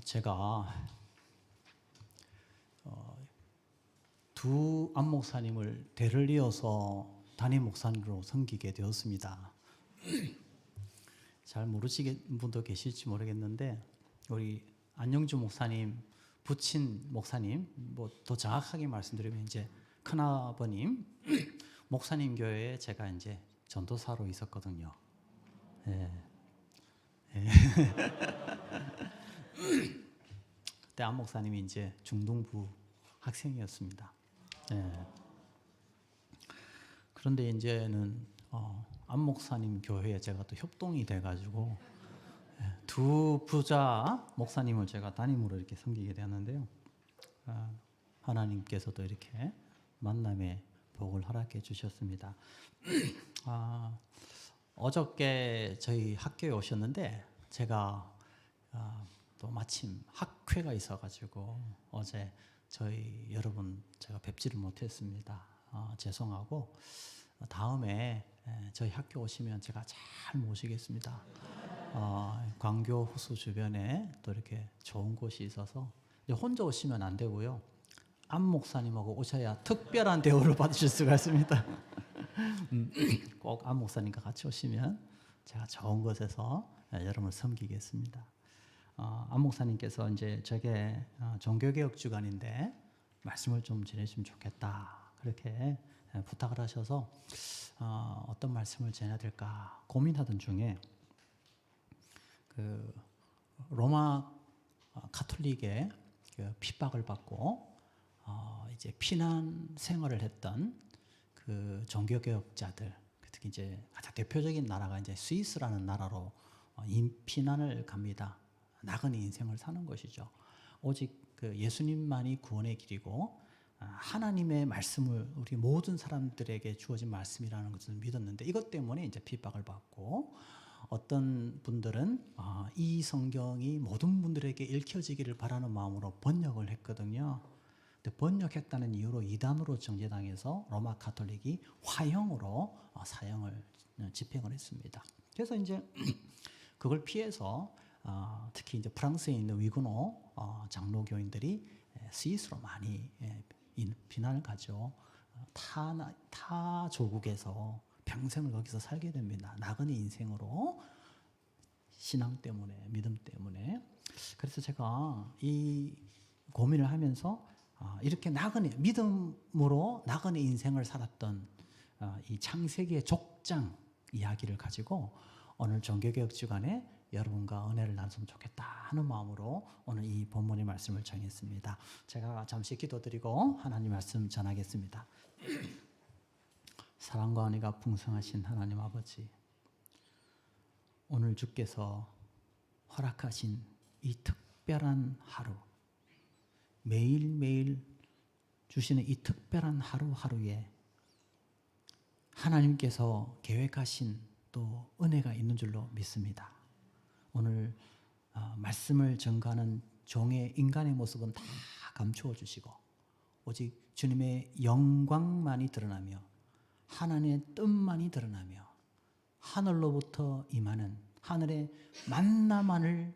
제가 두 안목사님을 대를 이어서 담임 목사님으로 섬기게 되었습니다. 잘 모르시는 분도 계실지 모르겠는데 우리 안영주 목사님 부친 목사님, 뭐 더 정확하게 말씀드리면 이제 큰아버님 목사님 교회에 제가 이제 전도사로 있었거든요. 예. 예. 그때 안 목사님이 이제 중등부 학생이었습니다. 예. 그런데 이제는 안 목사님 교회에 제가 또 협동이 돼가지고 두 부자 목사님을 제가 담임으로 이렇게 섬기게 되었는데요. 하나님께서도 이렇게 만남의 복을 허락해 주셨습니다. 어저께 저희 학교에 오셨는데 제가 또 마침 학회가 있어가지고 어제 저희 여러분 제가 뵙지를 못했습니다. 죄송하고 다음에 저희 학교 오시면 제가 잘 모시겠습니다. 광교 호수 주변에 또 이렇게 좋은 곳이 있어서 혼자 오시면 안 되고요. 안 목사님하고 오셔야 특별한 대우를 받으실 수가 있습니다. 꼭 안 목사님과 같이 오시면 제가 좋은 곳에서 여러분을 섬기겠습니다. 안 목사님께서 이제 저게 종교개혁 주간인데 말씀을 좀 전해주면 좋겠다 그렇게 부탁을 하셔서 어떤 말씀을 전해야 될까 고민하던 중에 그 로마 가톨릭의 그 핍박을 받고 이제 피난 생활을 했던 그 종교개혁자들, 특히 이제 가장 대표적인 나라가 이제 스위스라는 나라로 피난을 갑니다. 나그네 인생을 사는 것이죠. 오직 그 예수님만이 구원의 길이고 하나님의 말씀을 우리 모든 사람들에게 주어진 말씀이라는 것을 믿었는데 이것 때문에 이제 핍박을 받고 어떤 분들은 이 성경이 모든 분들에게 읽혀지기를 바라는 마음으로 번역을 했거든요. 근데 번역했다는 이유로 이단으로 정죄당해서 로마 가톨릭이 화형으로 사형을 집행을 했습니다. 그래서 이제 그걸 피해서 특히 이제 프랑스에 있는 위그노 장로교인들이 스위스로 많이 비난을 가죠. 타 조국에서 평생을 거기서 살게 됩니다. 나그네 인생으로 신앙 때문에 믿음 때문에. 그래서 제가 이 고민을 하면서 이렇게 나그네 믿음으로 나그네 인생을 살았던 이 창세기의 족장 이야기를 가지고 오늘 종교개혁 주간에 여러분과 은혜를 나눴으면 좋겠다 하는 마음으로 오늘 이 본문의 말씀을 정했습니다. 제가 잠시 기도드리고 하나님 말씀 전하겠습니다. 사랑과 은혜가 풍성하신 하나님 아버지, 오늘 주께서 허락하신 이 특별한 하루, 매일매일 주시는 이 특별한 하루하루에 하나님께서 계획하신 또 은혜가 있는 줄로 믿습니다. 오늘 말씀을 전가하는 종의 인간의 모습은 다 감추어 주시고 오직 주님의 영광만이 드러나며 하나님의 뜻만이 드러나며 하늘로부터 임하는 하늘의 만나만을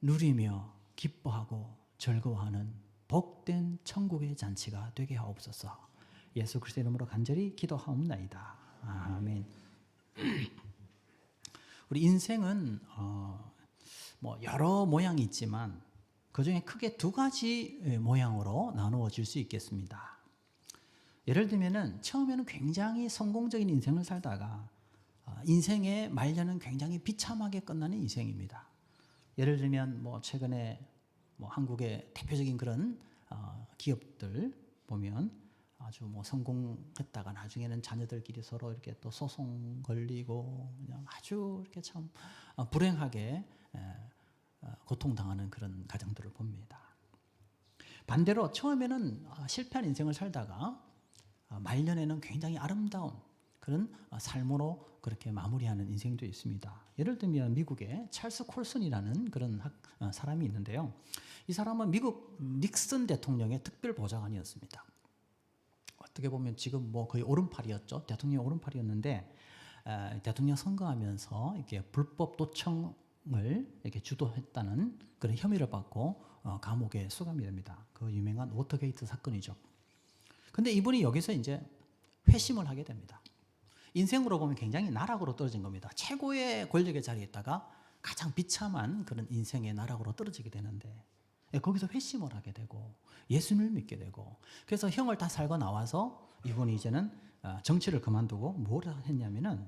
누리며 기뻐하고 즐거워하는 복된 천국의 잔치가 되게 하옵소서. 예수 그리스도의 이름으로 간절히 기도하옵나이다. 아멘. 우리 인생은 뭐 여러 모양이 있지만 그 중에 크게 두 가지 모양으로 나누어질 수 있겠습니다. 예를 들면은 처음에는 굉장히 성공적인 인생을 살다가 인생의 말년은 굉장히 비참하게 끝나는 인생입니다. 예를 들면 뭐 최근에 뭐 한국의 대표적인 그런 기업들 보면 아주 뭐 성공했다가 나중에는 자녀들끼리 서로 이렇게 또 소송 걸리고 그냥 아주 이렇게 참 불행하게 고통당하는 그런 가정들을 봅니다. 반대로 처음에는 실패한 인생을 살다가 말년에는 굉장히 아름다운 그런 삶으로 그렇게 마무리하는 인생도 있습니다. 예를 들면 미국의 찰스 콜슨이라는 그런 사람이 있는데요. 이 사람은 미국 닉슨 대통령의 특별 보좌관이었습니다. 어떻게 보면 지금 뭐 거의 오른팔이었죠. 대통령 오른팔이었는데 대통령 선거하면서 이렇게 불법 도청 이렇게 주도했다는 그런 혐의를 받고 감옥에 수감이 됩니다. 그 유명한 워터게이트 사건이죠. 근데 이분이 여기서 이제 회심을 하게 됩니다. 인생으로 보면 굉장히 나락으로 떨어진 겁니다. 최고의 권력의 자리에 있다가 가장 비참한 그런 인생의 나락으로 떨어지게 되는데 거기서 회심을 하게 되고 예수님을 믿게 되고 그래서 형을 다 살고 나와서 이분이 이제는 정치를 그만두고 뭘 했냐면은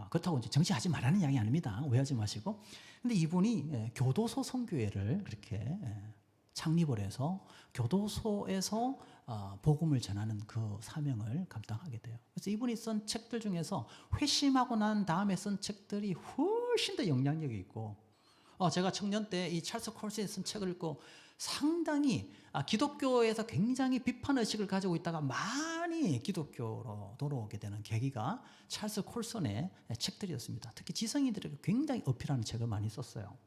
그렇다고 이제 정치하지 말라는 이야기 아닙니다. 오해하지 마시고. 근데 이분이 교도소 선교회를 그렇게 창립을 해서 교도소에서 복음을 전하는 그 사명을 감당하게 돼요. 그래서 이분이 쓴 책들 중에서 회심하고 난 다음에 쓴 책들이 훨씬 더 영향력이 있고 제가 청년 때 이 찰스 콜슨이 쓴 책을 읽고 상당히 기독교에서 굉장히 비판의식을 가지고 있다가 많이 기독교로 돌아오게 되는 계기가 찰스 콜슨의 책들이었습니다. 특히 지성인들에게 굉장히 어필하는 책을 많이 썼어요.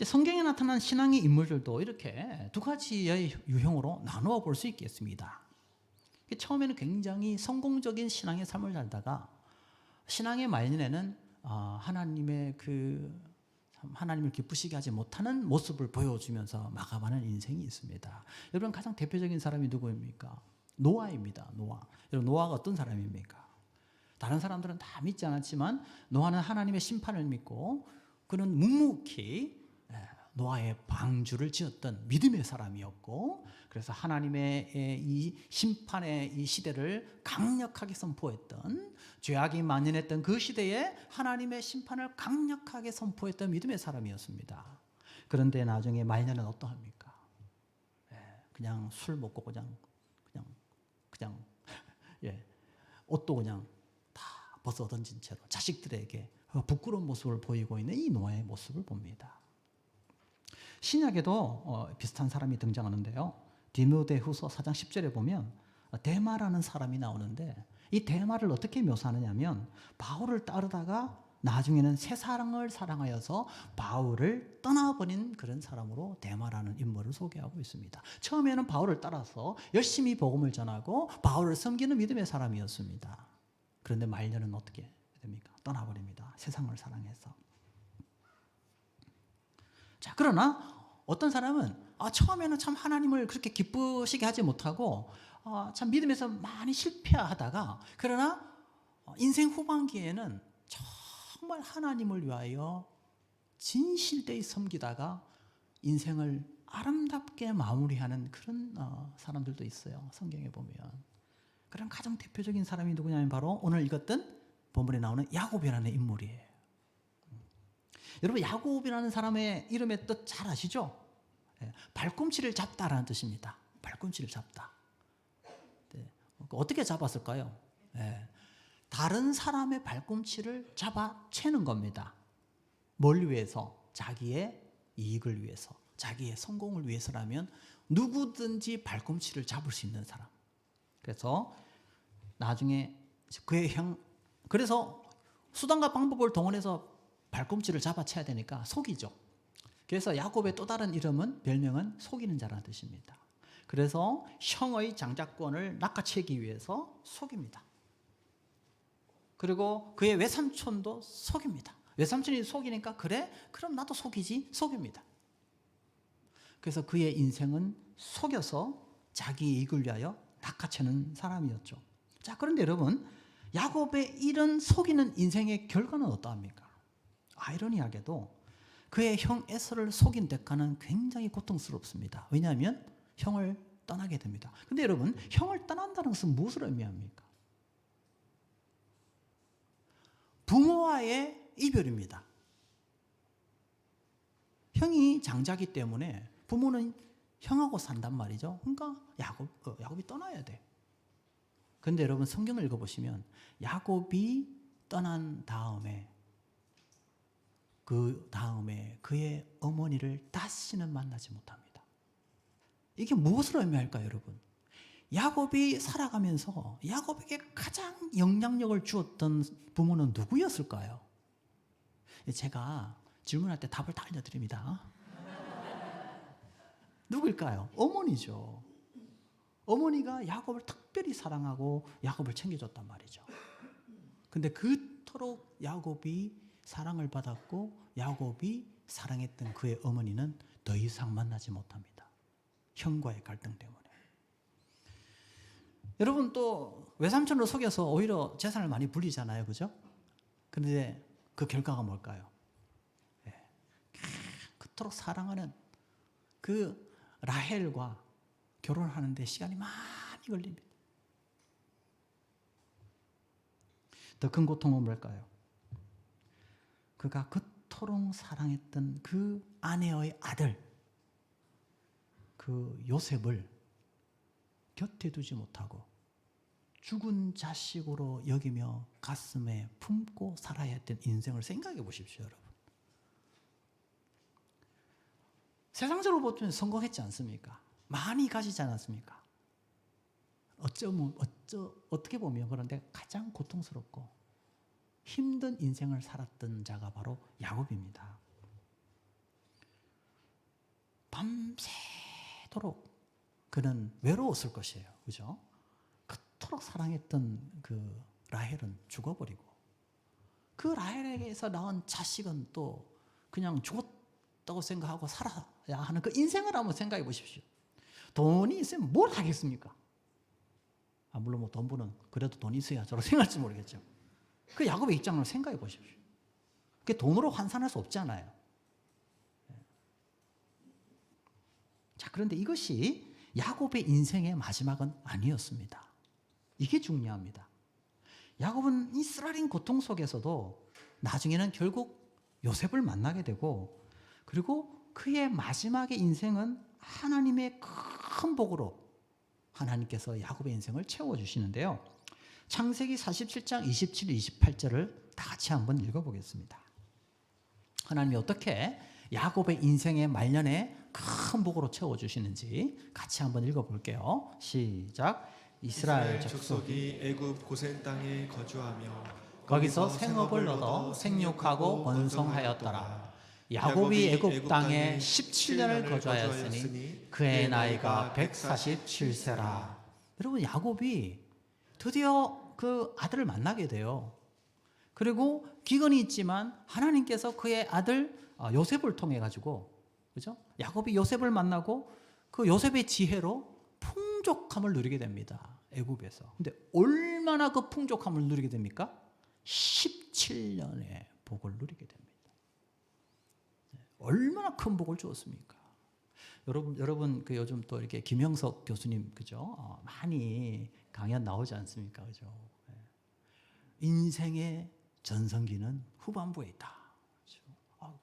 성경에 나타난 신앙의 인물들도 이렇게 두 가지의 유형으로 나누어 볼 수 있겠습니다. 처음에는 굉장히 성공적인 신앙의 삶을 살다가 신앙의 말년에는 하나님의 하나님을 기쁘시게 하지 못하는 모습을 보여주면서 마감하는 인생이 있습니다. 여러분 가장 대표적인 사람이 누구입니까? 노아입니다. 여러분 노아가 어떤 사람입니까? 다른 사람들은 다 믿지 않았지만 노아는 하나님의 심판을 믿고 그는 묵묵히 노아의 방주를 지었던 믿음의 사람이었고 그래서 하나님의 이 심판의 이 시대를 강력하게 선포했던 죄악이 만연했던 그 시대에 하나님의 심판을 강력하게 선포했던 믿음의 사람이었습니다. 그런데 나중에 말년은 어떠합니까? 그냥 술 먹고 그냥 옷도 그냥 다 벗어 던진 채로 자식들에게 부끄러운 모습을 보이고 있는 이 노아의 모습을 봅니다. 신약에도 비슷한 사람이 등장하는데요. 디모데후서 4장 10절에 보면 데마라는 사람이 나오는데 이 데마를 어떻게 묘사하느냐면 바울을 따르다가 나중에는 새 사랑을 사랑하여서 바울을 떠나버린 그런 사람으로 데마라는 인물을 소개하고 있습니다. 처음에는 바울을 따라서 열심히 복음을 전하고 바울을 섬기는 믿음의 사람이었습니다. 그런데 말년은 어떻게 됩니까? 떠나버립니다. 세상을 사랑해서. 자, 그러나 어떤 사람은 처음에는 참 하나님을 그렇게 기쁘시게 하지 못하고 참 믿음에서 많이 실패하다가 그러나 인생 후반기에는 정말 하나님을 위하여 진실되이 섬기다가 인생을 아름답게 마무리하는 그런 사람들도 있어요. 성경에 보면. 그런 가장 대표적인 사람이 누구냐면 바로 오늘 읽었던 본문에 나오는 야곱이라는 인물이에요. 여러분 야곱이라는 사람의 이름의 뜻 잘 아시죠? 발꿈치를 잡다라는 뜻입니다. 발꿈치를 잡다. 어떻게 잡았을까요? 다른 사람의 발꿈치를 잡아 채는 겁니다. 뭘 위해서? 자기의 이익을 위해서, 자기의 성공을 위해서라면 누구든지 발꿈치를 잡을 수 있는 사람. 그래서 나중에 그의 그래서 수단과 방법을 동원해서 발꿈치를 잡아채야 되니까 속이죠. 그래서 야곱의 또 다른 이름은 별명은 속이는 자라는 뜻입니다. 그래서 형의 장자권을 낚아채기 위해서 속입니다. 그리고 그의 외삼촌도 속입니다. 외삼촌이 속이니까 그래? 그럼 나도 속이지? 속입니다. 그래서 그의 인생은 속여서 자기 이익을 위하여 낚아채는 사람이었죠. 자, 그런데 여러분 야곱의 이런 속이는 인생의 결과는 어떠합니까? 아이러니하게도 그의 형 에서를 속인 대가는 굉장히 고통스럽습니다. 왜냐하면 형을 떠나게 됩니다. 근데 여러분 형을 떠난다는 것은 무엇을 의미합니까? 부모와의 이별입니다. 형이 장자기 때문에 부모는 형하고 산단 말이죠. 그러니까 야곱이 떠나야 돼. 그런데 여러분 성경을 읽어보시면 야곱이 떠난 다음에 그의 어머니를 다시는 만나지 못합니다. 이게 무엇을 의미할까요, 여러분? 야곱이 살아가면서 야곱에게 가장 영향력을 주었던 부모는 누구였을까요? 제가 질문할 때 답을 다 알려드립니다. 누구일까요? 어머니죠. 어머니가 야곱을 특별히 사랑하고 야곱을 챙겨줬단 말이죠. 근데 그토록 야곱이 사랑을 받았고 야곱이 사랑했던 그의 어머니는 더 이상 만나지 못합니다. 형과의 갈등 때문에. 여러분 또 외삼촌을 속여서 오히려 재산을 많이 불리잖아요. 그죠? 그런데 그 결과가 뭘까요? 그토록 사랑하는 그 라헬과 결혼하는데 시간이 많이 걸립니다. 더 큰 고통은 뭘까요? 그가 그토록 사랑했던 그 아내의 아들, 그 요셉을 곁에 두지 못하고 죽은 자식으로 여기며 가슴에 품고 살아야 했던 인생을 생각해 보십시오, 여러분. 세상적으로 보면 성공했지 않습니까? 많이 가지지 않았습니까? 어떻게 보면 그런데 가장 고통스럽고 힘든 인생을 살았던 자가 바로 야곱입니다. 밤새도록 그는 외로웠을 것이에요. 그죠? 그토록 사랑했던 그 라헬은 죽어버리고 그 라헬에게서 낳은 자식은 또 그냥 죽었다고 생각하고 살아야 하는 그 인생을 한번 생각해 보십시오. 돈이 있으면 뭘 하겠습니까? 물론 뭐 돈 버는 그래도 돈이 있어야 저로 생각할지 모르겠죠. 그 야곱의 입장을 생각해 보십시오. 그게 돈으로 환산할 수 없잖아요. 자, 그런데 이것이 야곱의 인생의 마지막은 아니었습니다. 이게 중요합니다. 야곱은 이스라엘인 고통 속에서도 나중에는 결국 요셉을 만나게 되고 그리고 그의 마지막의 인생은 하나님의 큰 복으로 하나님께서 야곱의 인생을 채워주시는데요. 창세기 47장 27, 28절을 다 같이 한번 읽어보겠습니다. 하나님이 어떻게 야곱의 인생의 말년에 큰 복으로 채워주시는지 같이 한번 읽어볼게요. 시작. 이스라엘 족속이 애굽 고센 땅에 거주하며 거기서 생업을 얻어 생육하고 번성하였더라. 야곱이 애굽 땅에 17년을 거주하였으니 그의 나이가 147세라. 여러분, 야곱이 드디어 그 아들을 만나게 돼요. 그리고 기근이 있지만 하나님께서 그의 아들 요셉을 통해 가지고, 그죠? 야곱이 요셉을 만나고 그 요셉의 지혜로 풍족함을 누리게 됩니다. 애굽에서. 근데 얼마나 그 풍족함을 누리게 됩니까? 17년의 복을 누리게 됩니다. 얼마나 큰 복을 주었습니까? 여러분 그 요즘 또 이렇게 김형석 교수님, 그죠? 많이 강연 나오지 않습니까? 그죠? 인생의 전성기는 후반부에 있다. 그렇죠?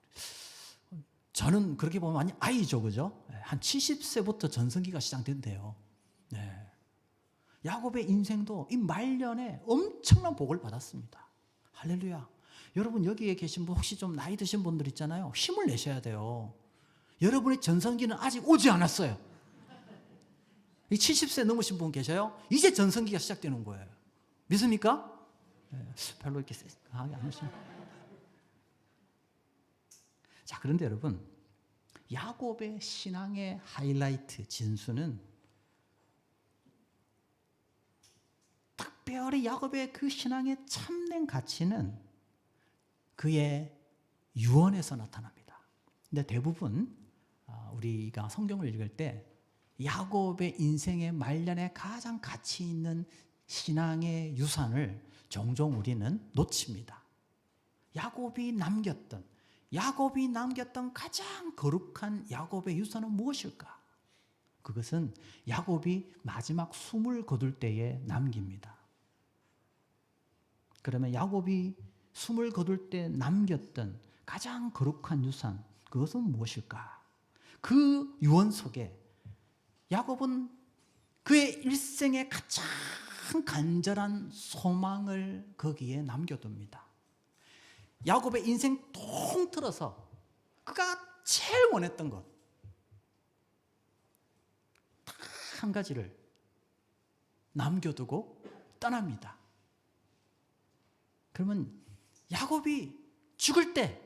저는 그렇게 보면 많이 아이죠, 그죠? 한 70세부터 전성기가 시작된대요. 네. 야곱의 인생도 이 말년에 엄청난 복을 받았습니다. 할렐루야. 여러분 여기에 계신 분 혹시 좀 나이 드신 분들 있잖아요. 힘을 내셔야 돼요. 여러분의 전성기는 아직 오지 않았어요. 이 70세 넘으신 분 계셔요? 이제 전성기가 시작되는 거예요. 믿습니까? 네, 별로 이렇게 강하게 안 하시면. 자, 그런데 여러분, 야곱의 신앙의 하이라이트 진수는 특별히 야곱의 그 신앙의 참된 가치는 그의 유언에서 나타납니다. 근데 대부분 우리가 성경을 읽을 때 야곱의 인생의 말년에 가장 가치 있는 신앙의 유산을 종종 우리는 놓칩니다. 야곱이 남겼던 가장 거룩한 야곱의 유산은 무엇일까? 그것은 야곱이 마지막 숨을 거둘 때에 남깁니다. 그러면 야곱이 숨을 거둘 때 남겼던 가장 거룩한 유산, 그것은 무엇일까? 그 유언 속에 야곱은 그의 일생의 가장 간절한 소망을 거기에 남겨둡니다. 야곱의 인생 통틀어서 그가 제일 원했던 것, 딱 한 가지를 남겨두고 떠납니다. 그러면 야곱이 죽을 때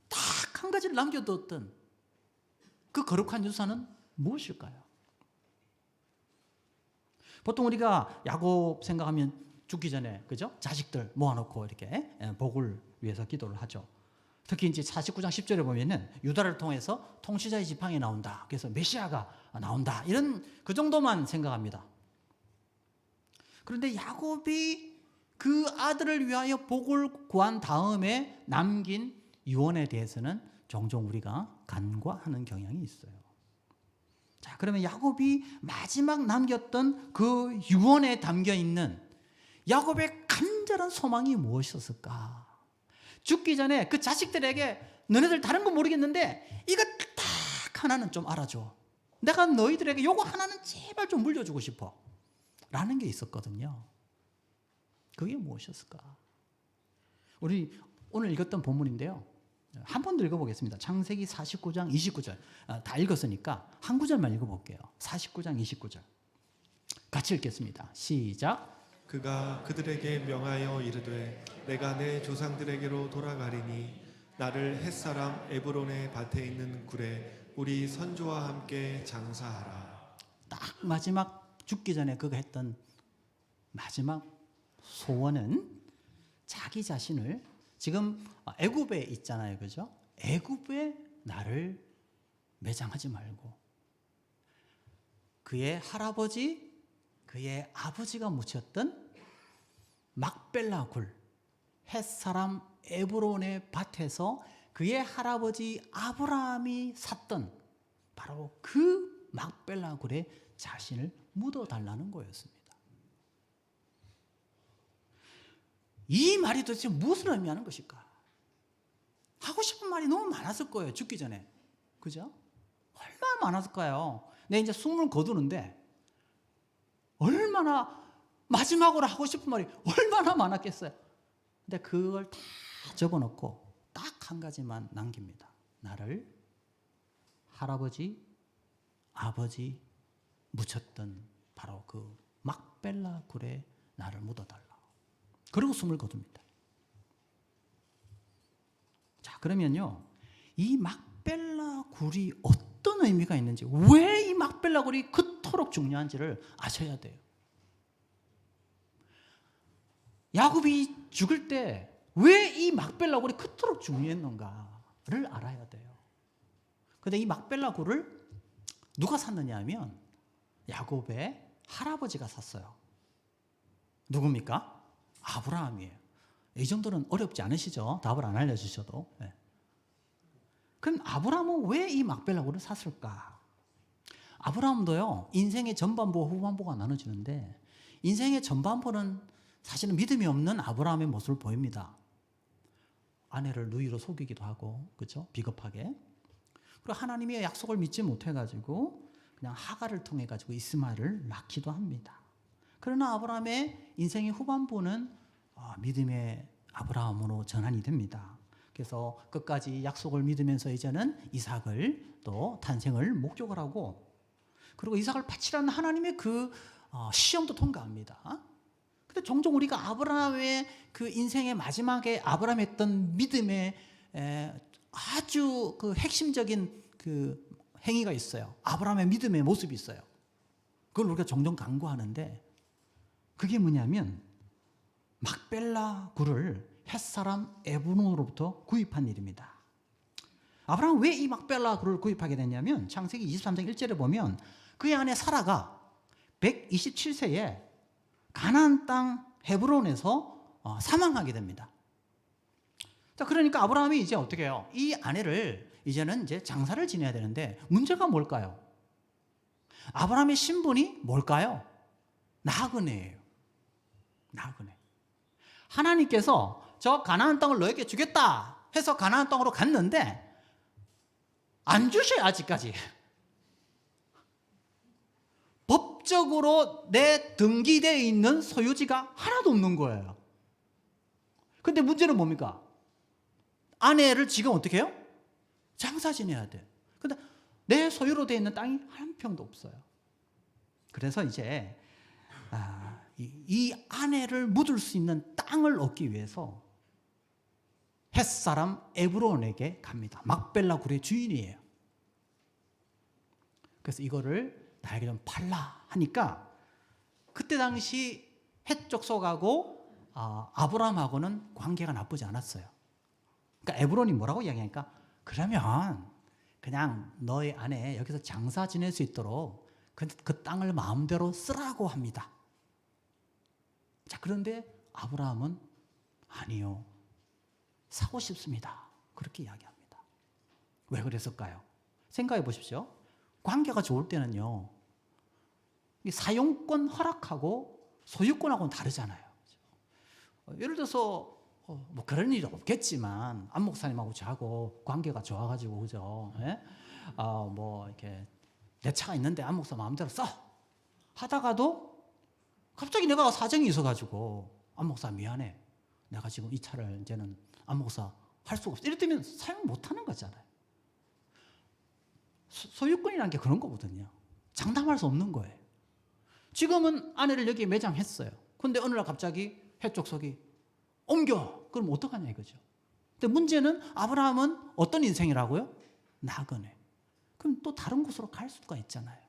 딱 한 가지를 남겨뒀던 그 거룩한 유산은 무엇일까요? 보통 우리가 야곱 생각하면 죽기 전에 그죠? 자식들 모아놓고 이렇게 복을 위해서 기도를 하죠. 특히 이제 49장 10절에 보면은 유다를 통해서 통치자의 지팡이 나온다. 그래서 메시아가 나온다. 이런 그 정도만 생각합니다. 그런데 야곱이 그 아들을 위하여 복을 구한 다음에 남긴 유언에 대해서는 종종 우리가 간과하는 경향이 있어요. 자, 그러면 야곱이 마지막 남겼던 그 유언에 담겨 있는 야곱의 간절한 소망이 무엇이었을까? 죽기 전에 그 자식들에게 너네들 다른 건 모르겠는데 이거 딱 하나는 좀 알아줘. 내가 너희들에게 요거 하나는 제발 좀 물려주고 싶어. 라는 게 있었거든요. 그게 무엇이었을까? 우리 오늘 읽었던 본문인데요. 한 번 더 읽어보겠습니다. 창세기 49장 29절. 다 읽었으니까 한 구절만 읽어볼게요. 49장 29절. 같이 읽겠습니다. 시작. 그가 그들에게 명하여 이르되 내가 내 조상들에게로 돌아가리니 나를 햇사람 에브론의 밭에 있는 굴에 우리 선조와 함께 장사하라. 딱 마지막 죽기 전에 그가 했던 마지막 소원은 자기 자신을 지금 애굽에 있잖아요, 그죠? 애굽에 나를 매장하지 말고 그의 할아버지, 그의 아버지가 묻혔던 막벨라 굴, 햇사람 에브론의 밭에서 그의 할아버지 아브라함이 샀던 바로 그 막벨라 굴에 자신을 묻어달라는 거였습니다. 이 말이 도대체 무엇을 의미하는 것일까? 하고 싶은 말이 너무 많았을 거예요. 죽기 전에. 그죠? 얼마나 많았을까요? 내 이제 숨을 거두는데 얼마나 마지막으로 하고 싶은 말이 얼마나 많았겠어요. 근데 그걸 다 접어놓고 딱 한 가지만 남깁니다. 나를 할아버지, 아버지 묻혔던 바로 그 막벨라 굴에 나를 묻어달라. 그리고 숨을 거둡니다. 자, 그러면요, 이 막벨라 굴이 어떤 의미가 있는지, 왜 이 막벨라 굴이 그토록 중요한지를 아셔야 돼요. 야곱이 죽을 때 왜 이 막벨라 굴이 그토록 중요했는가를 알아야 돼요. 그런데 이 막벨라 굴을 누가 샀느냐 하면 야곱의 할아버지가 샀어요. 누굽니까? 아브라함이에요. 이 정도는 어렵지 않으시죠? 답을 안 알려주셔도. 네. 그럼 아브라함은 왜 이 막벨라 굴을 샀을까? 아브라함도요, 인생의 전반부와 후반부가 나눠지는데 인생의 전반부는 사실은 믿음이 없는 아브라함의 모습을 보입니다. 아내를 누이로 속이기도 하고, 그렇죠? 비겁하게. 그리고 하나님의 약속을 믿지 못해가지고 그냥 하갈을 통해가지고 이스마엘을 낳기도 합니다. 그러나 아브라함의 인생의 후반부는 믿음의 아브라함으로 전환이 됩니다. 그래서 끝까지 약속을 믿으면서 이제는 이삭을 또 탄생을 목적을 하고, 그리고 이삭을 바치라는 하나님의 그 시험도 통과합니다. 근데 종종 우리가 아브라함의 그 인생의 마지막에 아브라함이 했던 믿음의 아주 그 핵심적인 그 행위가 있어요. 아브라함의 믿음의 모습이 있어요. 그걸 우리가 종종 간구하는데 그게 뭐냐면 막벨라 굴을 햇사람 에브론으로부터 구입한 일입니다. 아브라함은 왜 이 막벨라 굴을 구입하게 됐냐면 창세기 23장 1절에 보면 그의 아내 사라가 127세에 가나안 땅 헤브론에서 사망하게 됩니다. 자, 그러니까 아브라함이 이제 어떻게 해요? 이 아내를 이제는 이제 장사를 지내야 되는데 문제가 뭘까요? 아브라함의 신분이 뭘까요? 나그네예요. 나그네. 하나님께서 저 가나안 땅을 너에게 주겠다 해서 가나안 땅으로 갔는데 안 주셔요, 아직까지. 법적으로 내 등기되어 있는 소유지가 하나도 없는 거예요. 근데 문제는 뭡니까? 아내를 지금 어떻게 해요? 장사 지내야 돼. 근데 내 소유로 되어 있는 땅이 한 평도 없어요. 그래서 이제 이 아내를 묻을 수 있는 땅을 얻기 위해서 햇사람 에브론에게 갑니다. 막벨라 굴의 주인이에요. 그래서 이거를 나에게 좀 팔라 하니까 그때 당시 헷 족속하고 아브라함하고는 관계가 나쁘지 않았어요. 그러니까 에브론이 뭐라고 이야기하니까 그러면 그냥 너희 아내 여기서 장사 지낼 수 있도록 그 땅을 마음대로 쓰라고 합니다. 자, 그런데 아브라함은 아니요, 사고 싶습니다. 그렇게 이야기합니다. 왜 그랬을까요? 생각해 보십시오. 관계가 좋을 때는요, 사용권 허락하고 소유권하고는 다르잖아요. 예를 들어서 뭐 그런 일이 없겠지만 안 목사님하고 저하고 관계가 좋아가지고 그죠? 예? 뭐 이렇게 내 차가 있는데 안 목사 마음대로 써 하다가도 갑자기 내가 사정이 있어가지고 안 목사 미안해, 내가 지금 이 차를 이제는 안 목사 할 수가 없어, 이랬다면 사용 못하는 거잖아요. 소유권이라는 게 그런 거거든요. 장담할 수 없는 거예요. 지금은 아내를 여기에 매장했어요. 근데 어느 날 갑자기 해족속이 옮겨. 그럼 어떡하냐 이거죠. 근데 문제는 아브라함은 어떤 인생이라고요? 나그네. 그럼 또 다른 곳으로 갈 수가 있잖아요.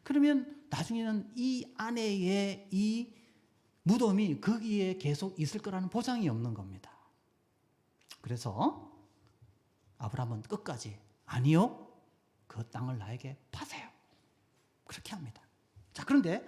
그러면 나중에는 이 아내의 이 무덤이 거기에 계속 있을 거라는 보장이 없는 겁니다. 그래서 아브라함은 끝까지 아니요, 그 땅을 나에게 파세요. 그렇게 합니다. 자, 그런데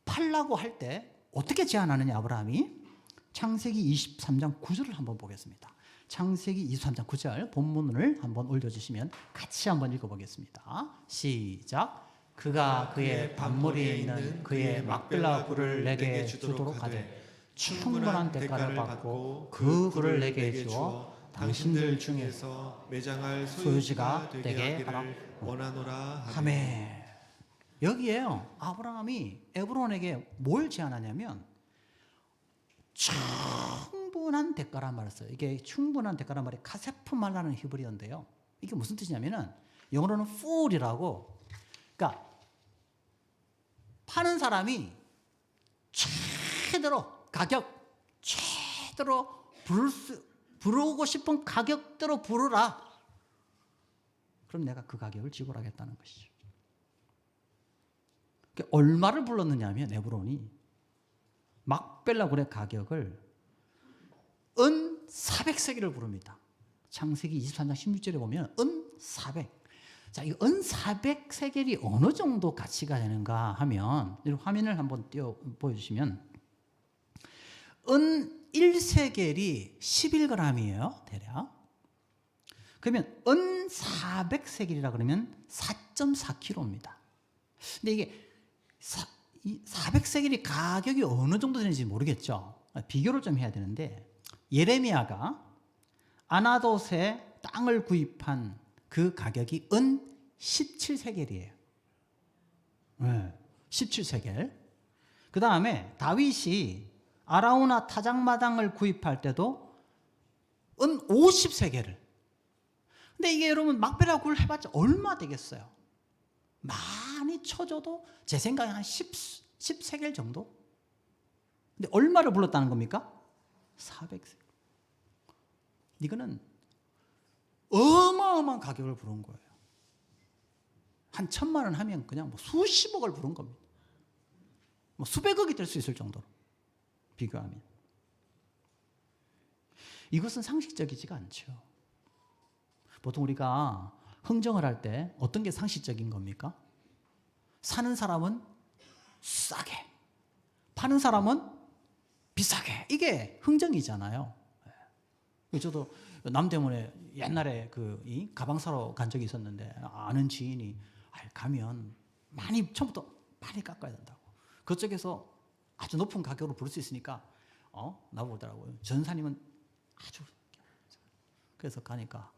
팔라고 할 때 어떻게 제안하느냐 아브라함이? 창세기 23장 9절을 한번 보겠습니다. 창세기 23장 9절 본문을 한번 올려주시면 같이 한번 읽어보겠습니다. 시작. 그가 그의 밭무리에 있는 그의 막벨라 굴을 내게 주도록 하되 충분한 대가를 받고 그 굴을 내게 주어 당신들 중에서 매장할 소유지가 소유지가 되게 되게 하라. 하기를 원하노라 하매. 하매. 여기에요, 아브라함이 에브론에게 뭘 제안하냐면 충분한 대가란 말을 써요. 이게 충분한 대가란 말이 카세프 말라는 히브리어인데요, 이게 무슨 뜻이냐면은 영어로는 full이라고, 그러니까 파는 사람이 최대로 가격 최대로 부르고 싶은 가격대로 부르라. 그럼 내가 그 가격을 지불하겠다는 것이죠. 얼마를 불렀느냐 하면 에브론이 막벨라 굴의 가격을 은 400세겔을 부릅니다. 창세기 23장 16절에 보면 은 400. 자, 이 은 400세겔이 어느 정도 가치가 되는가 하면 화면을 한번 보여주시면 은 1세겔이 11g이에요 대략. 그러면 은 400세겔이라 그러면 4.4kg입니다. 근데 이게 400세겔이 가격이 어느 정도 되는지 모르겠죠. 비교를 좀 해야 되는데 예레미야가 아나돗에 땅을 구입한 그 가격이 은 17세겔이에요. 네, 17세겔. 그 다음에 다윗이 아라우나 타작마당을 구입할 때도 은 50세겔을. 근데 이게 여러분 막벨라 굴 해봤자 얼마 되겠어요? 많이 쳐줘도 제 생각에 한 10세겔 정도? 근데 얼마를 불렀다는 겁니까? 400세겔. 이거는 어마어마한 가격을 부른 거예요. 한 1,000만 원 하면 그냥 뭐 수십억을 부른 겁니다. 뭐 수백억이 될 수 있을 정도로 비교하면. 이것은 상식적이지가 않죠. 보통 우리가 흥정을 할 때 어떤 게 상식적인 겁니까? 사는 사람은 싸게, 파는 사람은 비싸게. 이게 흥정이잖아요. 저도 남대문에 옛날에 이 가방 사러 간 적이 있었는데 아는 지인이 가면 많이 처음부터 많이 깎아야 된다고. 그쪽에서 아주 높은 가격으로 부를 수 있으니까 나보더라고요. 전사님은 아주. 그래서 가니까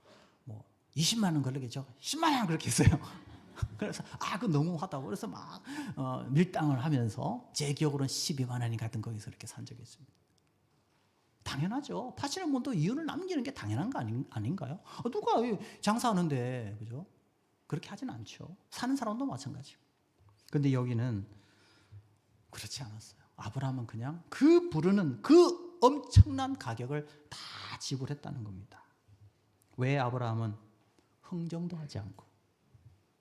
뭐 20만 원 걸리겠죠. 10만 원 그렇게 했어요. 그래서 그거 너무하다고. 그래서 막 밀당을 하면서 제 기억으로는 12만 원이 같은 거기서 이렇게 산 적이 있습니다. 당연하죠. 파시는 분도 이윤을 남기는 게 당연한 거 아닌가요? 누가 장사하는데, 그죠? 그렇게 하진 않죠. 사는 사람도 마찬가지고. 근데 여기는 그렇지 않았어요. 아브라함은 그냥 그 부르는 그 엄청난 가격을 다 지불했다는 겁니다. 왜 아브라함은 흥정도 하지 않고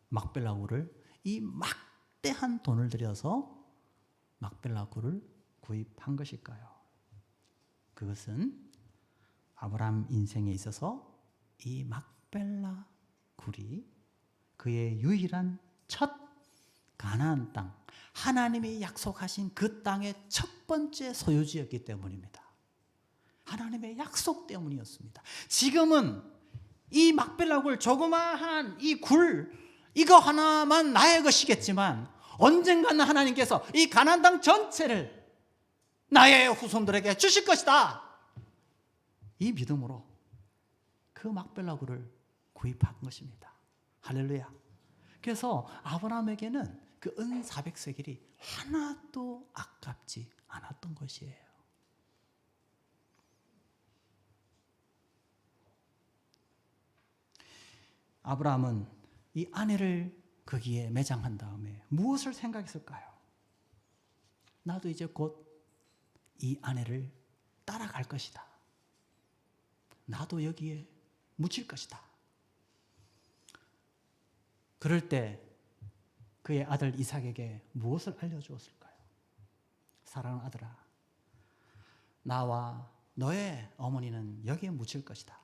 막벨라 굴을 이 막대한 돈을 들여서 막벨라 굴을 구입한 것일까요? 그것은 아브라함 인생에 있어서 이 막벨라 굴이 그의 유일한 첫 가나안 땅, 하나님이 약속하신 그 땅의 첫 번째 소유지였기 때문입니다. 하나님의 약속 때문이었습니다. 지금은 이 막벨라 굴, 조그마한 이 굴, 이거 하나만 나의 것이겠지만 언젠가는 하나님께서 이 가나안 땅 전체를 나의 후손들에게 주실 것이다. 이 믿음으로 그 막벨라 굴을 구입한 것입니다. 할렐루야. 그래서 아브라함에게는 그 은 400세겔이 하나도 아깝지 않았던 것이에요. 아브라함은 이 아내를 거기에 매장한 다음에 무엇을 생각했을까요? 나도 이제 곧 이 아내를 따라갈 것이다. 나도 여기에 묻힐 것이다. 그럴 때 그의 아들 이삭에게 무엇을 알려주었을까요? 사랑하는 아들아, 나와 너의 어머니는 여기에 묻힐 것이다.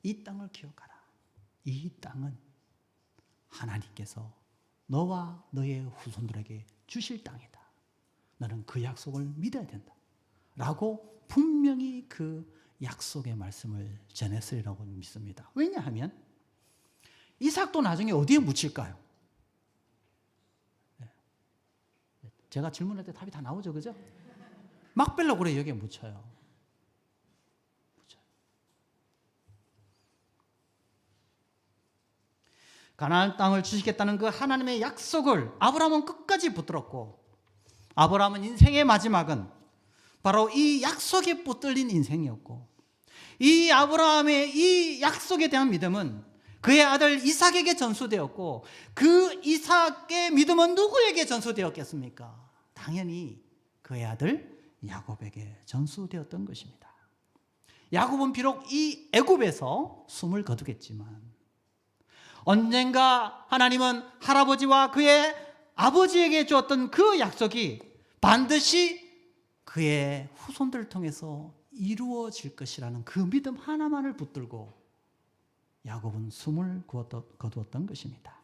이 땅을 기억하라. 이 땅은 하나님께서 너와 너의 후손들에게 주실 땅이다. 너는 그 약속을 믿어야 된다. 라고 분명히 그 약속의 말씀을 전했으리라고 믿습니다. 왜냐하면 이삭도 나중에 어디에 묻힐까요? 제가 질문할 때 답이 다 나오죠, 그죠? 막벨라 굴에 여기에 묻혀요. 가나안 땅을 주시겠다는 그 하나님의 약속을 아브라함은 끝까지 붙들었고, 아브라함은 인생의 마지막은 바로 이 약속에 붙들린 인생이었고, 이 아브라함의 이 약속에 대한 믿음은 그의 아들 이삭에게 전수되었고, 그 이삭의 믿음은 누구에게 전수되었겠습니까? 당연히 그의 아들 야곱에게 전수되었던 것입니다. 야곱은 비록 이 애굽에서 숨을 거두겠지만 언젠가 하나님은 할아버지와 그의 아버지에게 주었던 그 약속이 반드시 그의 후손들을 통해서 이루어질 것이라는 그 믿음 하나만을 붙들고 야곱은 숨을 거두었던 것입니다.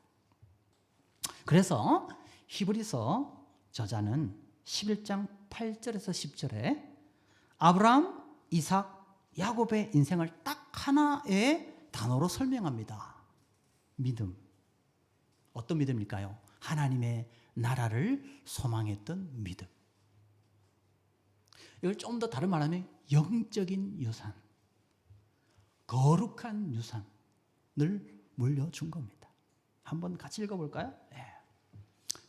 그래서 히브리서 저자는 11장 8절에서 10절에 아브라함, 이삭, 야곱의 인생을 딱 하나의 단어로 설명합니다. 믿음. 어떤 믿음일까요? 하나님의 나라를 소망했던 믿음. 이걸 좀 더 다른 말하면 영적인 유산, 거룩한 유산을 물려준 겁니다. 한번 같이 읽어볼까요? 네.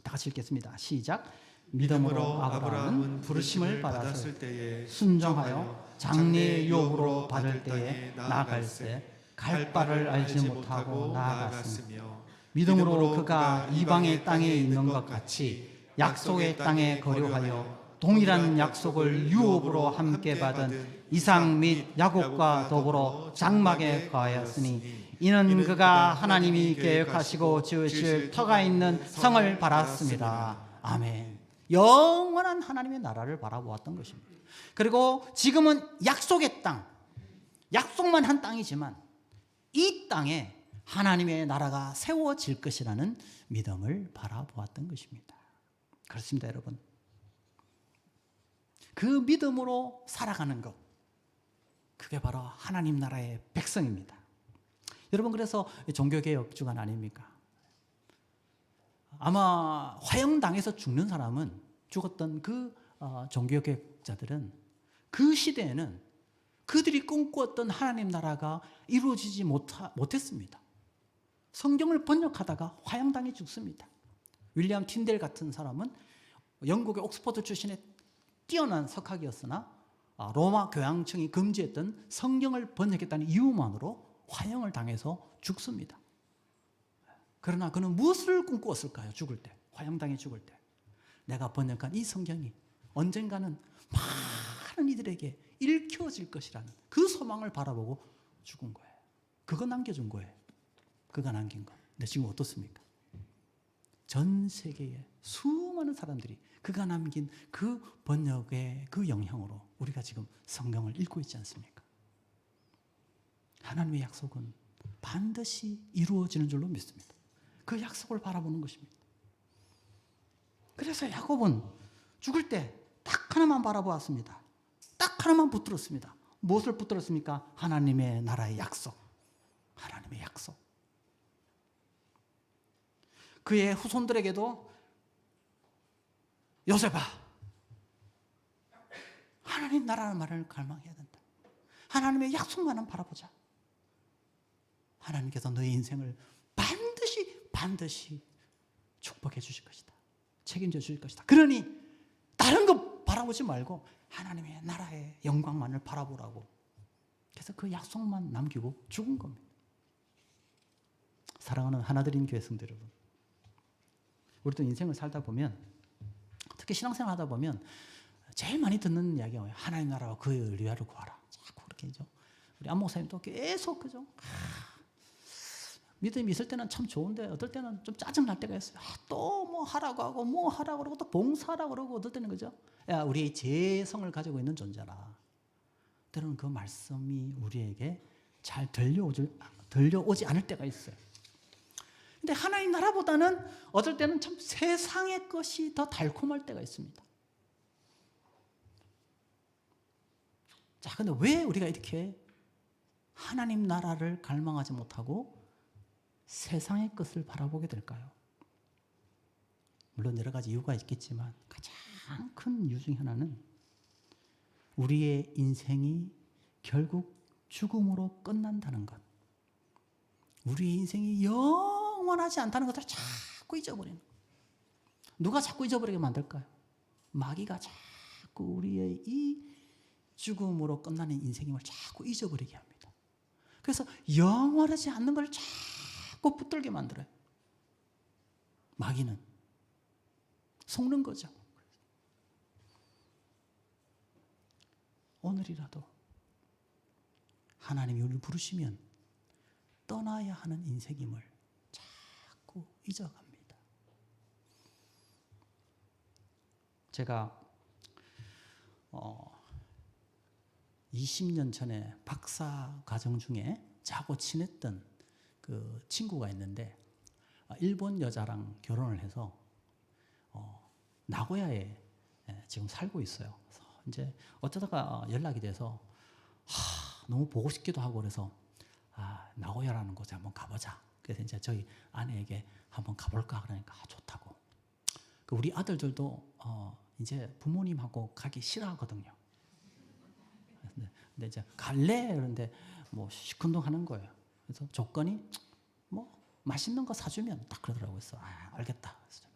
다 같이 읽겠습니다. 시작. 믿음으로 아브라함은 부르심을 받았을 때에 순종하여 장래의 유업으로 받을 때에 나아갈새 갈 바를 알지 못하고 나아갔으며 믿음으로 그가 이방의 땅에 있는 것 같이 약속의 땅에 거류하여 동일한 약속을 유업으로 함께 받은 이삭 및 야곱과 더불어 장막에 거하였으니 이는 그가 하나님이 계획하시고 지으실 터가 있는 성을 바랐습니다. 아멘. 영원한 하나님의 나라를 바라보았던 것입니다. 그리고 지금은 약속의 땅, 약속만 한 땅이지만 이 땅에 하나님의 나라가 세워질 것이라는 믿음을 바라보았던 것입니다. 그렇습니다, 여러분. 그 믿음으로 살아가는 것, 그게 바로 하나님 나라의 백성입니다. 여러분, 그래서 종교개혁 주간 아닙니까? 아마 화형당해서 죽는 사람은, 죽었던 그 종교개혁자들은 그 시대에는 그들이 꿈꾸었던 하나님 나라가 이루어지지 못했습니다. 성경을 번역하다가 화형당해 죽습니다. 윌리엄 틴델 같은 사람은 영국의 옥스퍼드 출신의 뛰어난 석학이었으나 로마 교황청이 금지했던 성경을 번역했다는 이유만으로 화형을 당해서 죽습니다. 그러나 그는 무엇을 꿈꾸었을까요? 죽을 때, 화형당해 죽을 때. 내가 번역한 이 성경이 언젠가는 많은 이들에게 읽혀질 것이라는 그 소망을 바라보고 죽은 거예요. 그거 남겨준 거예요. 그가 남긴 거. 근데 지금 어떻습니까? 전 세계에 수많은 사람들이 그가 남긴 그 번역의 그 영향으로 우리가 지금 성경을 읽고 있지 않습니까? 하나님의 약속은 반드시 이루어지는 줄로 믿습니다. 그 약속을 바라보는 것입니다. 그래서 야곱은 죽을 때 딱 하나만 바라보았습니다. 딱 하나만 붙들었습니다. 무엇을 붙들었습니까? 하나님의 나라의 약속. 하나님의 약속. 그의 후손들에게도 요셉아, 하나님 나라는 말을 갈망해야 된다. 하나님의 약속만은 바라보자. 하나님께서 너의 인생을 반드시 축복해 주실 것이다. 책임져 주실 것이다. 그러니 다른 거 바라보지 말고 하나님의 나라의 영광만을 바라보라고. 그래서 그 약속만 남기고 죽은 겁니다. 사랑하는 하나드린 교회 성도 여러분, 우리도 인생을 살다 보면, 특히 신앙생활 하다 보면 제일 많이 듣는 이야기가 뭐예요? 하나님 나라와 그의 의를 구하라. 자꾸 그렇게 하죠. 우리 안 목사님도 계속 그죠? 믿음이 있을 때는 참 좋은데 어떨 때는 좀 짜증 날 때가 있어요. 또 뭐 하라고 하고 뭐 하라고 그러고 또 봉사하라고 그러고 어떨 때는 그죠? 야, 우리의 재성을 가지고 있는 존재라. 때로는 그 말씀이 우리에게 잘 들려오지 않을 때가 있어요. 근데 하나님 나라보다는 어떨 때는 참 세상의 것이 더 달콤할 때가 있습니다. 자, 근데 왜 우리가 이렇게 하나님 나라를 갈망하지 못하고 세상의 것을 바라보게 될까요? 물론 여러 가지 이유가 있겠지만 가장 큰 이유 중에 하나는 우리의 인생이 결국 죽음으로 끝난다는 것. 우리의 인생이 영원하지 않다는 것을 자꾸 잊어버리는 것. 누가 자꾸 잊어버리게 만들까요? 마귀가 자꾸 우리의 이 죽음으로 끝나는 인생임을 자꾸 잊어버리게 합니다. 그래서 영원하지 않는 걸 자꾸 붙들게 만들어요. 마귀는 속는 거죠. 오늘이라도 하나님이 우리를 부르시면 떠나야 하는 인생임을 자꾸 잊어갑니다. 제가 20년 전에 박사 과정 중에 저하고 친했던 그 친구가 있는데 일본 여자랑 결혼을 해서 나고야에 지금 살고 있어요. 그래서 이제 어쩌다가 연락이 돼서 너무 보고 싶기도 하고 그래서 나고야라는 곳에 한번 가보자. 그래서 이제 저희 아내에게 한번 가볼까 그러니까 좋다고. 우리 아들들도 이제 부모님하고 가기 싫어하거든요. 근데 이제 갈래? 그런데 뭐 시큰둥하는 거예요. 그래서 조건이 뭐 맛있는 거 사주면 딱 그러더라고요. 그래서 알겠다. 그래서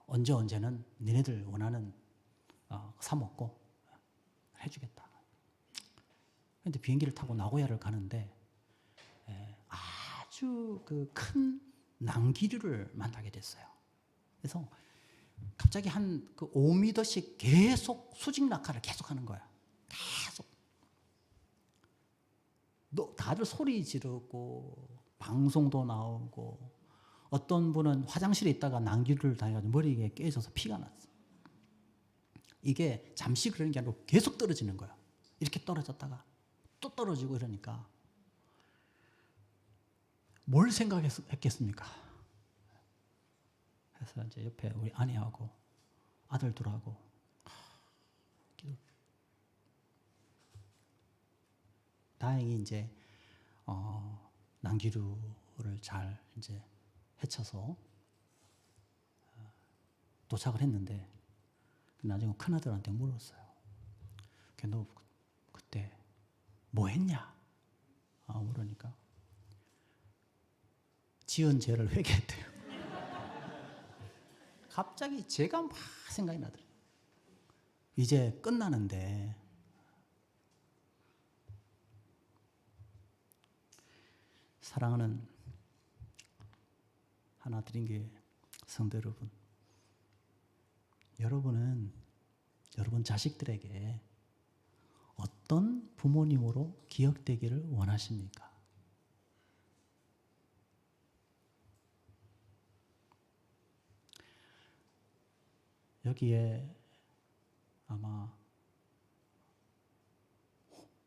언제는 니네들 원하는 사 먹고 해주겠다. 그런데 비행기를 타고 나고야를 가는데 아주 그 큰 낭기류를 만나게 됐어요. 그래서 갑자기 한 그 5m씩 계속 수직 낙하를 계속하는 거야. 계속. 다들 소리 지르고 방송도 나오고 어떤 분은 화장실에 있다가 낭기류를 당해가지고 머리에 깨져서 피가 났어. 이게 잠시 그러는 게 아니고 계속 떨어지는 거야. 이렇게 떨어졌다가 또 떨어지고 이러니까 뭘 생각했겠습니까? 그래서 이제 옆에 우리 아내하고 아들 둘하고 다행히 이제 낭기류를 잘 이제 헤쳐서 도착을 했는데 나중에 큰아들한테 물었어요. 너 그때 뭐 했냐? 물으니까 지은 죄를 회개했대요. 갑자기 제가 막 생각이 나더라고요. 이제 끝나는데 사랑하는 하나드린 교회 성도 여러분, 여러분은 여러분 자식들에게 어떤 부모님으로 기억되기를 원하십니까? 여기에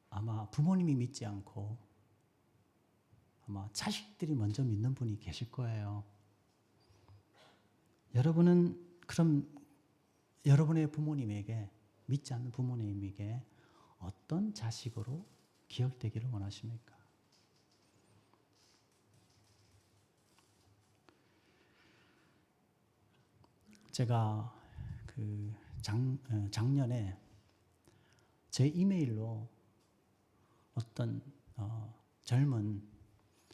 아마 부모님이 믿지 않고 아마 자식들이 먼저 믿는 분이 계실 거예요. 여러분은 그럼 여러분의 부모님에게, 믿지 않는 부모님에게 어떤 자식으로 기억되기를 원하십니까? 제가 작년에 제 이메일로 어떤 젊은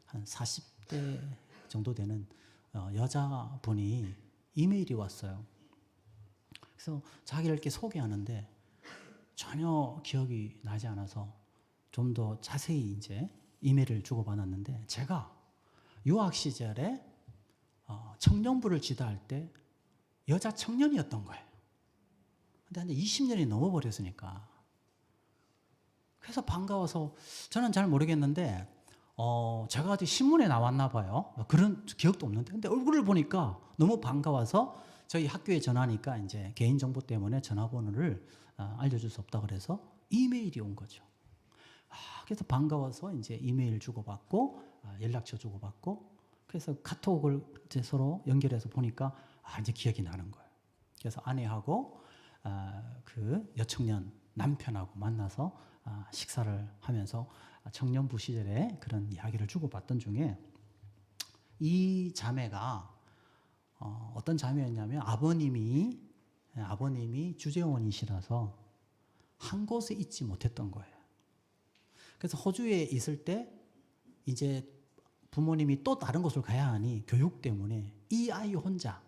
한 40대 정도 되는 여자분이 이메일이 왔어요. 그래서 자기를 이렇게 소개하는데 전혀 기억이 나지 않아서 좀 더 자세히 이제 이메일을 주고받았는데, 제가 유학 시절에 청년부를 지도할 때 여자 청년이었던 거예요. 근데 한 20년이 넘어버렸으니까. 그래서 반가워서, 저는 잘 모르겠는데 제가 어디 신문에 나왔나 봐요. 그런 기억도 없는데, 근데 얼굴을 보니까 너무 반가워서 저희 학교에 전화하니까 이제 개인정보 때문에 전화번호를 알려줄 수 없다 그래서 이메일이 온 거죠. 그래서 반가워서 이제 이메일 주고받고 연락처 주고받고, 그래서 카톡을 이제 서로 연결해서 보니까 이제 기억이 나는 거예요. 그래서 아내하고 그 여청년 남편하고 만나서 식사를 하면서 청년부 시절에 그런 이야기를 주고받던 중에 이 자매가 어떤 자매였냐면 아버님이 주재원이시라서 한 곳에 있지 못했던 거예요. 그래서 호주에 있을 때 이제 부모님이 또 다른 곳을 가야 하니 교육 때문에 이 아이 혼자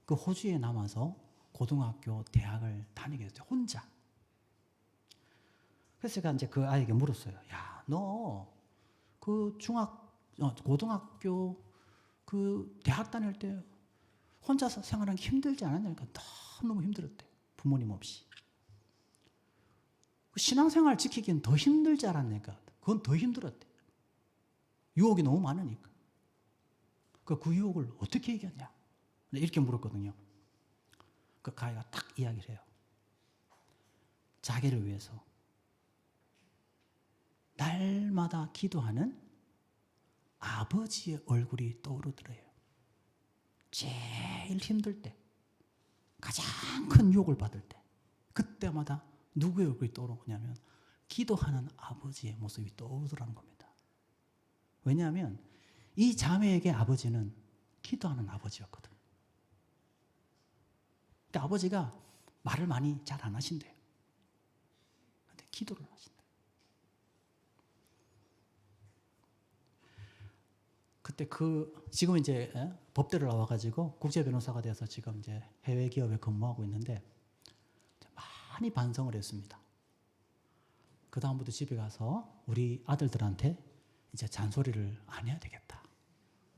그 호주에 남아서 고등학교, 대학을 다니게 됐어요. 혼자. 그래서 제가 이제 그 아이에게 물었어요. 야, 너 그 고등학교, 그 대학 다닐 때 혼자서 생활하기 힘들지 않았냐니까. 너무 힘들었대. 부모님 없이. 신앙생활 지키기는 더 힘들지 않았냐니까. 그건 더 힘들었대. 유혹이 너무 많으니까. 그 유혹을 어떻게 이겼냐? 이렇게 물었거든요. 그 아이가 딱 이야기를 해요. 자기를 위해서 날마다 기도하는 아버지의 얼굴이 떠오르더래요. 제일 힘들 때, 가장 큰 유혹을 받을 때, 그때마다 누구의 얼굴이 떠오르냐면 기도하는 아버지의 모습이 떠오르더라는 겁니다. 왜냐하면 이 자매에게 아버지는 기도하는 아버지였거든. 근데 아버지가 말을 많이 잘 안 하신대요. 근데 기도를 하신다. 그때 지금 이제 법대를 나와가지고 국제 변호사가 돼서 지금 이제 해외 기업에 근무하고 있는데 많이 반성을 했습니다. 그 다음부터 집에 가서 우리 아들들한테 이제 잔소리를 안 해야 되겠다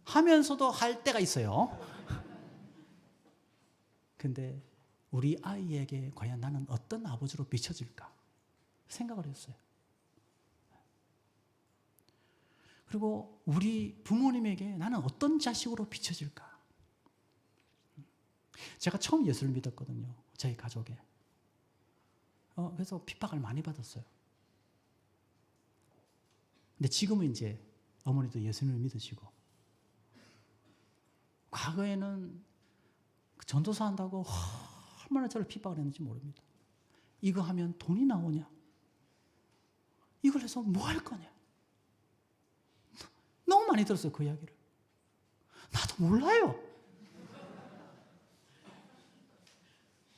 하면서도 할 때가 있어요. 근데 우리 아이에게 과연 나는 어떤 아버지로 비춰질까 생각을 했어요. 그리고 우리 부모님에게 나는 어떤 자식으로 비춰질까. 제가 처음 예수를 믿었거든요. 저희 가족에. 그래서 핍박을 많이 받았어요. 근데 지금은 이제 어머니도 예수님을 믿으시고, 과거에는 전도사 한다고 얼마나 저를 핍박을 했는지 모릅니다. 이거 하면 돈이 나오냐? 이걸 해서 뭐 할 거냐? 너무 많이 들었어요, 그 이야기를. 나도 몰라요.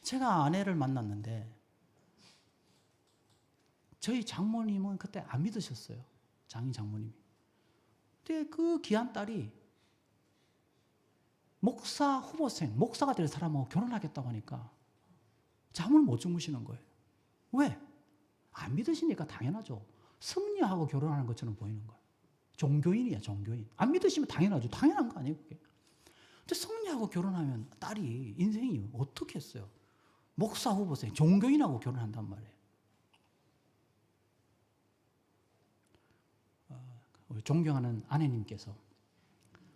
제가 아내를 만났는데 저희 장모님은 그때 안 믿으셨어요. 장모님이. 근데 그 귀한 딸이 목사 후보생, 목사가 될 사람하고 결혼하겠다고 하니까 잠을 못 주무시는 거예요. 왜? 안 믿으시니까 당연하죠. 승려하고 결혼하는 것처럼 보이는 거예요. 종교인이야, 종교인. 안 믿으시면 당연하죠. 당연한 거 아니에요, 그게. 근데 승려하고 결혼하면 딸이 인생이 어떻게 했어요? 목사 후보생, 종교인하고 결혼한단 말이에요. 우리 존경하는 아내님께서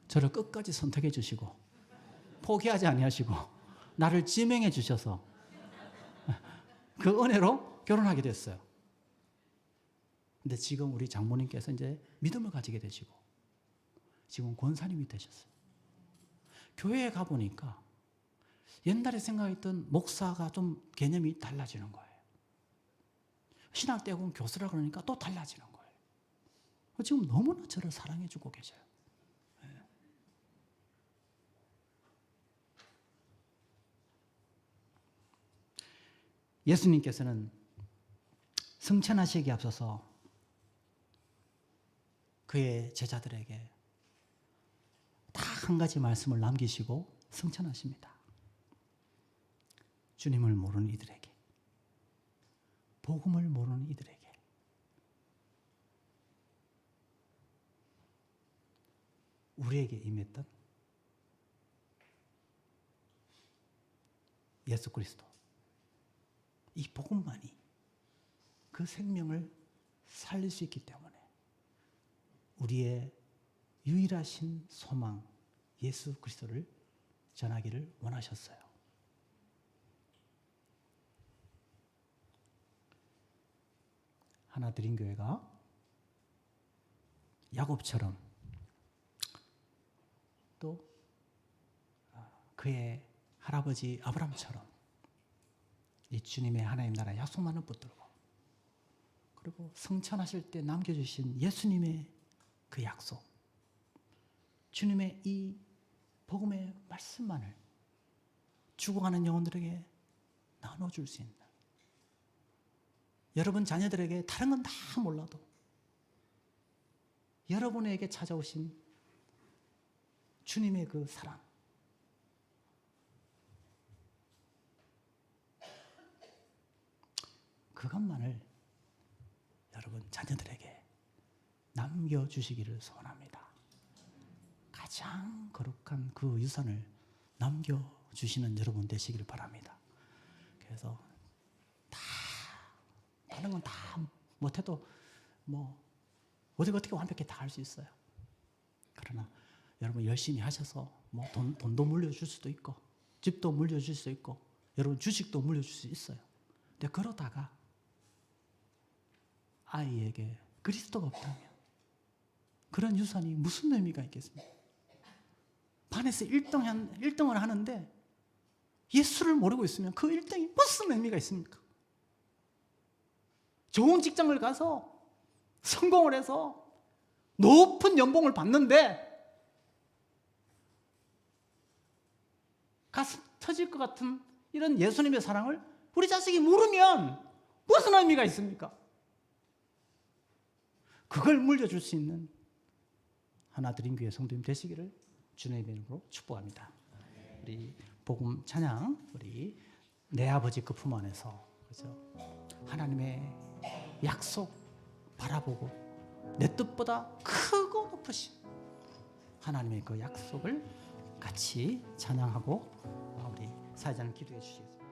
저를 끝까지 선택해 주시고 포기하지 아니하시고 나를 지명해 주셔서 그 은혜로 결혼하게 됐어요. 근데 지금 우리 장모님께서 이제 믿음을 가지게 되시고 지금 권사님이 되셨어요. 교회에 가보니까 옛날에 생각했던 목사가 좀 개념이 달라지는 거예요. 신학대학원 교수라 그러니까 또 달라지는 거예요. 지금 너무나 저를 사랑해 주고 계셔요. 예수님께서는 승천하시기에 앞서서 그의 제자들에게 딱 한 가지 말씀을 남기시고 승천하십니다. 주님을 모르는 이들에게, 복음을 모르는 이들에게, 우리에게 임했던 예수 그리스도, 이 복음만이 그 생명을 살릴 수 있기 때문에 우리의 유일하신 소망 예수 그리스도를 전하기를 원하셨어요. 하나드림교회가 야곱처럼 또 그의 할아버지 아브라함처럼 이 주님의 하나님 나라 약속만을 붙들고 그리고 성천하실 때 남겨주신 예수님의 그 약속, 주님의 이 복음의 말씀만을 죽어가는 영혼들에게 나눠줄 수 있는, 여러분 자녀들에게 다른 건 다 몰라도 여러분에게 찾아오신 주님의 그 사랑, 그것만을 여러분 자녀들에게 남겨주시기를 소원합니다. 가장 거룩한 그 유산을 남겨주시는 여러분 되시기를 바랍니다. 그래서 다른 건 다 못해도 어떻게 완벽히 다 할 수 있어요. 그러나 여러분 열심히 하셔서 돈도 물려줄 수도 있고 집도 물려줄 수 있고 여러분 주식도 물려줄 수 있어요. 근데 그러다가 아이에게 그리스도가 없다면 그런 유산이 무슨 의미가 있겠습니까? 반에서 1등을 하는데 예수를 모르고 있으면 그 1등이 무슨 의미가 있습니까? 좋은 직장을 가서 성공을 해서 높은 연봉을 받는데 가슴 터질 것 같은 이런 예수님의 사랑을 우리 자식이 모르면 무슨 의미가 있습니까? 그걸 물려줄 수 있는 하나드림교회 성도님 되시기를 주님의 이름으로 축복합니다. 우리 복음 찬양, 우리 내 아버지 그 품 안에서 그죠? 하나님의 약속 바라보고 내 뜻보다 크고 높으신 하나님의 그 약속을 같이 찬양하고 우리 사회자님 기도해 주시겠습니다.